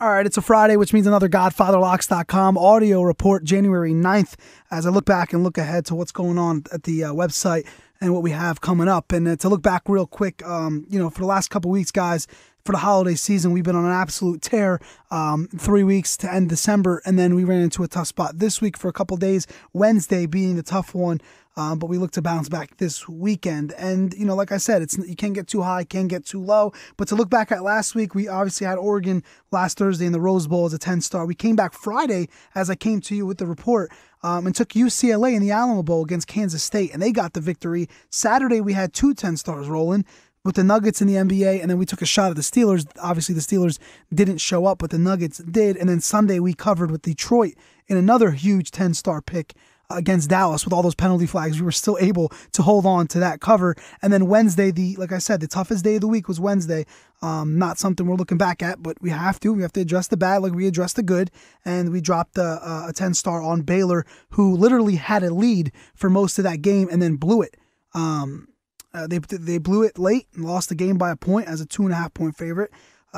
All right, it's a Friday, which means another GodfatherLocks.com audio report, January 9th, as I look back and look ahead to what's going on at the website and what we have coming up. And to look back real quick, for the last couple weeks, guys, for the holiday season, we've been on an absolute tear, 3 weeks to end December, and then we ran into a tough spot this week for a couple days, Wednesday being the tough one. But we look to bounce back this weekend. And, like I said, you can't get too high, can't get too low. But to look back at last week, we obviously had Oregon last Thursday in the Rose Bowl as a 10-star. We came back Friday, as I came to you with the report, and took UCLA in the Alamo Bowl against Kansas State, and they got the victory. Saturday, we had two 10-stars rolling with the Nuggets in the NBA, and then we took a shot at the Steelers. Obviously, the Steelers didn't show up, but the Nuggets did. And then Sunday, we covered with Detroit in another huge 10-star pick against Dallas with all those penalty flags. We were still able to hold on to that cover. And then Wednesday, like I said, the toughest day of the week was Wednesday. Not something we're looking back at, but we have to. We have to address the bad like we addressed the good. And we dropped a 10-star on Baylor, who literally had a lead for most of that game and then blew it. They blew it late and lost the game by a point as a 2.5-point favorite.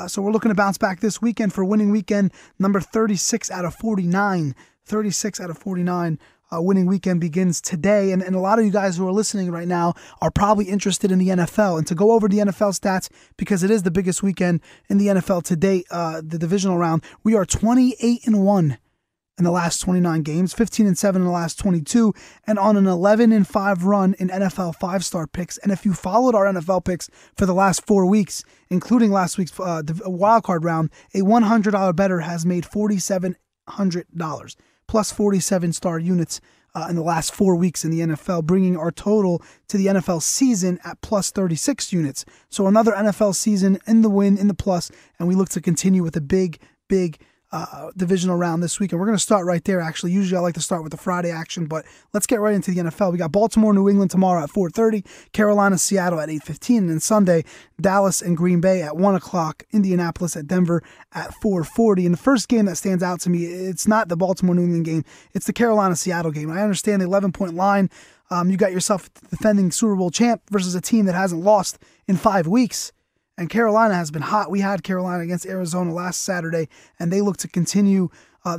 So we're looking to bounce back this weekend for winning weekend number 36 out of 49. 36 out of 49. Winning weekend begins today, and a lot of you guys who are listening right now are probably interested in the NFL. And to go over the NFL stats, because it is the biggest weekend in the NFL to date, the divisional round, we are 28-1 in the last 29 games, 15-7 in the last 22, and on an 11-5 run in NFL 5-star picks. And if you followed our NFL picks for the last 4 weeks, including last week's wildcard round, a $100 bettor has made $4,700. Plus 47-star units in the last 4 weeks in the NFL, bringing our total to the NFL season at plus 36 units. So another NFL season in the win, in the plus, and we look to continue with a big divisional round this week. And we're going to start right there, actually. Usually I like to start with the Friday action, but let's get right into the NFL. We got Baltimore, New England tomorrow at 4:30, Carolina, Seattle at 8:15, and then Sunday, Dallas and Green Bay at 1 o'clock, Indianapolis at Denver at 4:40. And the first game that stands out to me, it's not the Baltimore-New England game, it's the Carolina-Seattle game. I understand the 11-point line. You got yourself defending Super Bowl champ versus a team that hasn't lost in 5 weeks. And Carolina has been hot. We had Carolina against Arizona last Saturday, and they look to continue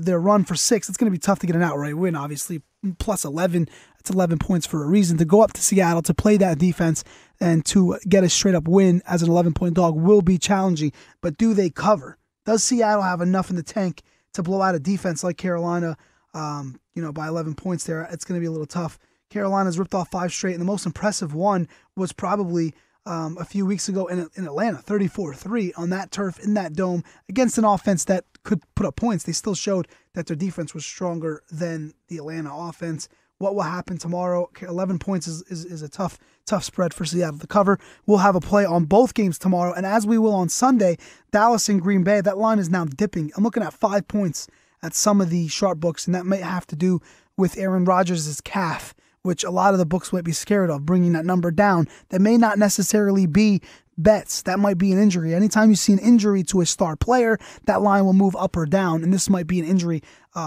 their run for 6. It's going to be tough to get an outright win, obviously. Plus 11, it's 11 points for a reason. To go up to Seattle, to play that defense, and to get a straight-up win as an 11-point dog will be challenging. But do they cover? Does Seattle have enough in the tank to blow out a defense like Carolina, by 11 points there? It's going to be a little tough. Carolina's ripped off 5 straight, and the most impressive one was probably a few weeks ago in Atlanta, 34-3 on that turf, in that dome, against an offense that could put up points. They still showed that their defense was stronger than the Atlanta offense. What will happen tomorrow? 11 points is a tough spread for Seattle to cover. We'll have a play on both games tomorrow, and as we will on Sunday, Dallas and Green Bay, that line is now dipping. I'm looking at 5 points at some of the sharp books, and that might have to do with Aaron Rodgers' calf, which a lot of the books might be scared of, bringing that number down. That may not necessarily be bets. That might be an injury. Anytime you see an injury to a star player, that line will move up or down, and this might be an injury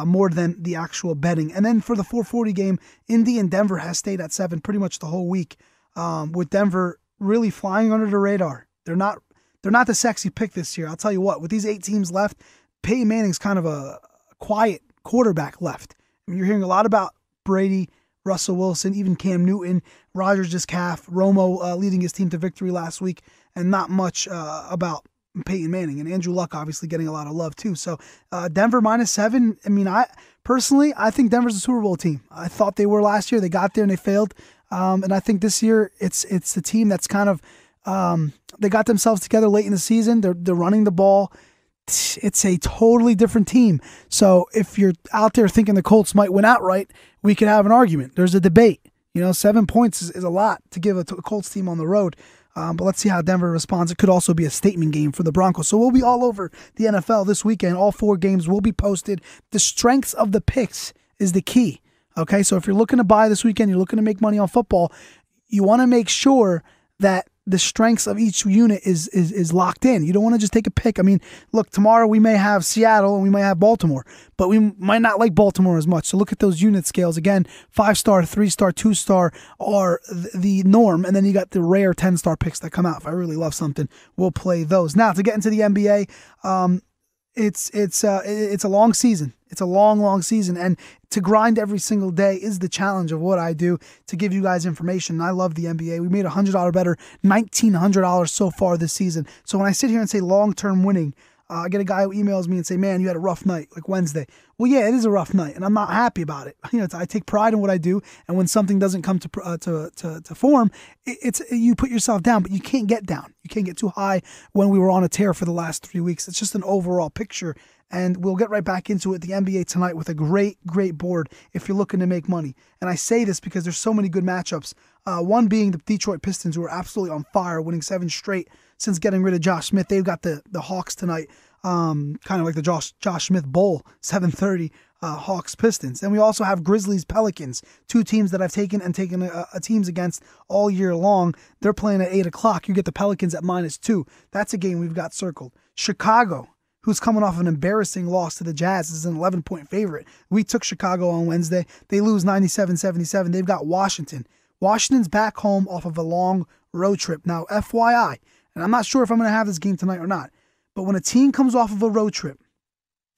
more than the actual betting. And then for the 4:40 game, Indy and Denver has stayed at 7 pretty much the whole week, with Denver really flying under the radar. They're not the sexy pick this year. I'll tell you what, with these 8 teams left, Peyton Manning's kind of a quiet quarterback left. I mean, you're hearing a lot about Brady, Russell Wilson, even Cam Newton, Rodgers' calf, Romo leading his team to victory last week, and not much about Peyton Manning. And Andrew Luck obviously getting a lot of love too. So Denver -7. I mean, I think Denver's a Super Bowl team. I thought they were last year. They got there and they failed. And I think this year it's the team that's kind of they got themselves together late in the season. They're running the ball. It's a totally different team. So if you're out there thinking the Colts might win outright, we could have an argument. There's a debate. 7 points is a lot to give a Colts team on the road. But let's see how Denver responds. It could also be a statement game for the Broncos. So we'll be all over the NFL this weekend. All 4 games will be posted. The strengths of the picks is the key. Okay, so if you're looking to buy this weekend, you're looking to make money on football, you want to make sure that the strengths of each unit is locked in. You don't want to just take a pick. I mean, look, tomorrow we may have Seattle and we might have Baltimore, but we might not like Baltimore as much. So look at those unit scales. Again, 5-star, 3-star, 2-star are the norm, and then you got the rare 10-star picks that come out. If I really love something, we'll play those. Now, to get into the NBA, it's a long season. It's a long season, and to grind every single day is the challenge of what I do to give you guys information. I love the NBA. We made $100 better, $1,900 so far this season. So when I sit here and say long-term winning, I get a guy who emails me and say, "Man, you had a rough night, like Wednesday." Well, yeah, it is a rough night, and I'm not happy about it. I take pride in what I do, and when something doesn't come to form, you put yourself down, but you can't get down. You can't get too high when we were on a tear for the last 3 weeks. It's just an overall picture, and we'll get right back into it. The NBA tonight with a great board if you're looking to make money. And I say this because there's so many good matchups. One being the Detroit Pistons, who are absolutely on fire, winning 7 straight since getting rid of Josh Smith. They've got the Hawks tonight, kind of like the Josh Smith Bowl, 7:30 Hawks Pistons. And we also have Grizzlies Pelicans, 2 teams that I've taken teams against all year long. They're playing at 8 o'clock. You get the Pelicans at -2. That's a game we've got circled. Chicago, who's coming off an embarrassing loss to the Jazz, is an 11-point favorite. We took Chicago on Wednesday. They lose 97-77. They've got Washington. Washington's back home off of a long road trip. Now, FYI, and I'm not sure if I'm going to have this game tonight or not, but when a team comes off of a road trip,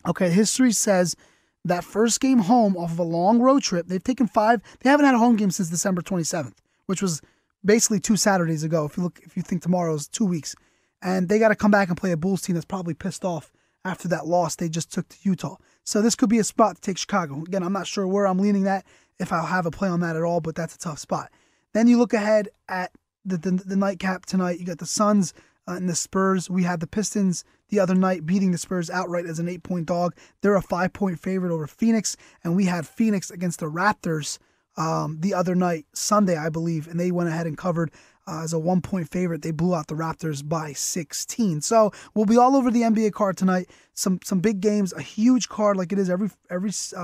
okay, history says that first game home off of a long road trip, they've taken 5. They haven't had a home game since December 27th, which was basically 2 Saturdays ago. If you think tomorrow's 2 weeks, and they got to come back and play a Bulls team that's probably pissed off after that loss they just took to Utah. So this could be a spot to take Chicago. Again, I'm not sure where I'm leaning that, if I'll have a play on that at all, but that's a tough spot. Then you look ahead at the nightcap tonight. You got the Suns and the Spurs. We had the Pistons the other night beating the Spurs outright as an 8-point dog. They're a 5-point favorite over Phoenix, and we had Phoenix against the Raptors the other night, Sunday, I believe, and they went ahead and covered as a 1-point favorite. They blew out the Raptors by 16. So we'll be all over the NBA card tonight. Some big games, a huge card like it is every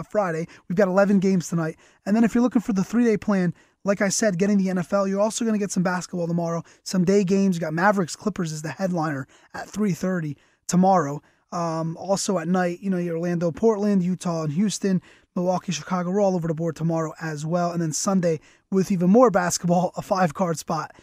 Friday. We've got 11 games tonight. And then if you're looking for the 3-day plan, like I said, getting the NFL, you're also going to get some basketball tomorrow. Some day games. You got Mavericks Clippers as the headliner at 3:30 tomorrow. Also at night, your Orlando, Portland, Utah, and Houston, Milwaukee, Chicago. We're all over the board tomorrow as well. And then Sunday with even more basketball, a 5-card spot.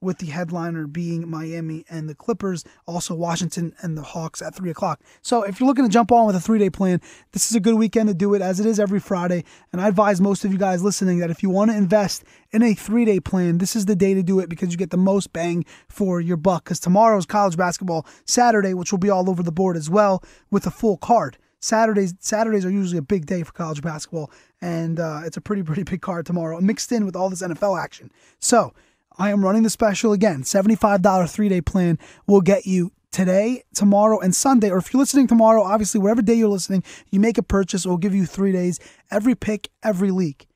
With the headliner being Miami and the Clippers, also Washington and the Hawks at 3 o'clock. So if you're looking to jump on with a 3-day plan, this is a good weekend to do it, as it is every Friday. And I advise most of you guys listening that if you want to invest in a 3-day plan, this is the day to do it, because you get the most bang for your buck. Because tomorrow's college basketball, Saturday, which will be all over the board as well with a full card. Saturdays are usually a big day for college basketball, and it's a pretty big card tomorrow, mixed in with all this NFL action. So I am running the special again. $75 3-day plan will get you today, tomorrow, and Sunday. Or if you're listening tomorrow, obviously, whatever day you're listening, you make a purchase, it will give you 3 days, every pick, every league.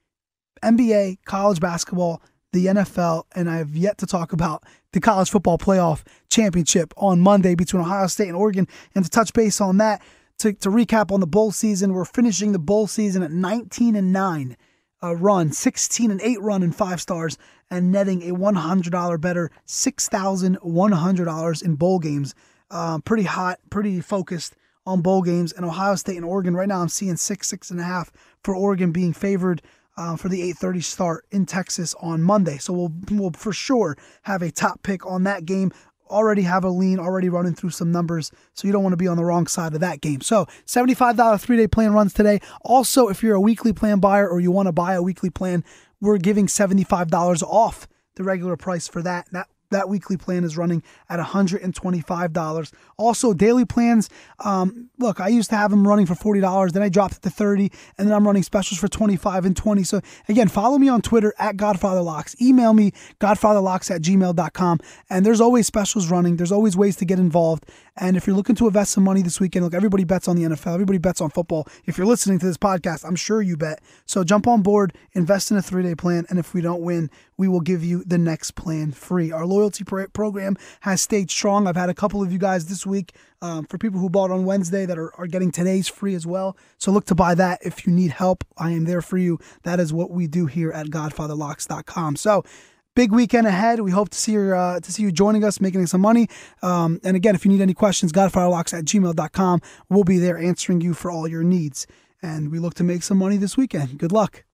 NBA, college basketball, the NFL, and I have yet to talk about the college football playoff championship on Monday between Ohio State and Oregon. And to touch base on that, to recap on the bowl season, we're finishing the bowl season at 19-9. Run, 16-8 run in 5 stars, and netting a $100 better, $6,100 in bowl games. Pretty hot, pretty focused on bowl games. And Ohio State and Oregon, right now I'm seeing 6.5 for Oregon being favored for the 8:30 start in Texas on Monday. So we'll for sure have a top pick on that game. Already have a lean, already running through some numbers, so you don't want to be on the wrong side of that game. So $75 3-day plan runs today. Also, if you're a weekly plan buyer or you want to buy a weekly plan, we're giving $75 off the regular price for that. That weekly plan is running at $125. Also, daily plans, look, I used to have them running for $40, then I dropped it to $30, and then I'm running specials for $25 and $20. So again, follow me on Twitter at GodfatherLocks. Email me, godfatherlocks@gmail.com. And there's always specials running. There's always ways to get involved. And if you're looking to invest some money this weekend, look, everybody bets on the NFL. Everybody bets on football. If you're listening to this podcast, I'm sure you bet. So jump on board, invest in a 3-day plan, and if we don't win, we will give you the next plan free. Our loyalty program has stayed strong. I've had a couple of you guys this week, for people who bought on Wednesday, that are getting today's free as well. So look to buy that if you need help. I am there for you. That is what we do here at GodfatherLocks.com. So big weekend ahead. We hope to see you joining us, making some money. And again, if you need any questions, godfatherlocks@gmail.com. We'll be there answering you for all your needs. And we look to make some money this weekend. Good luck.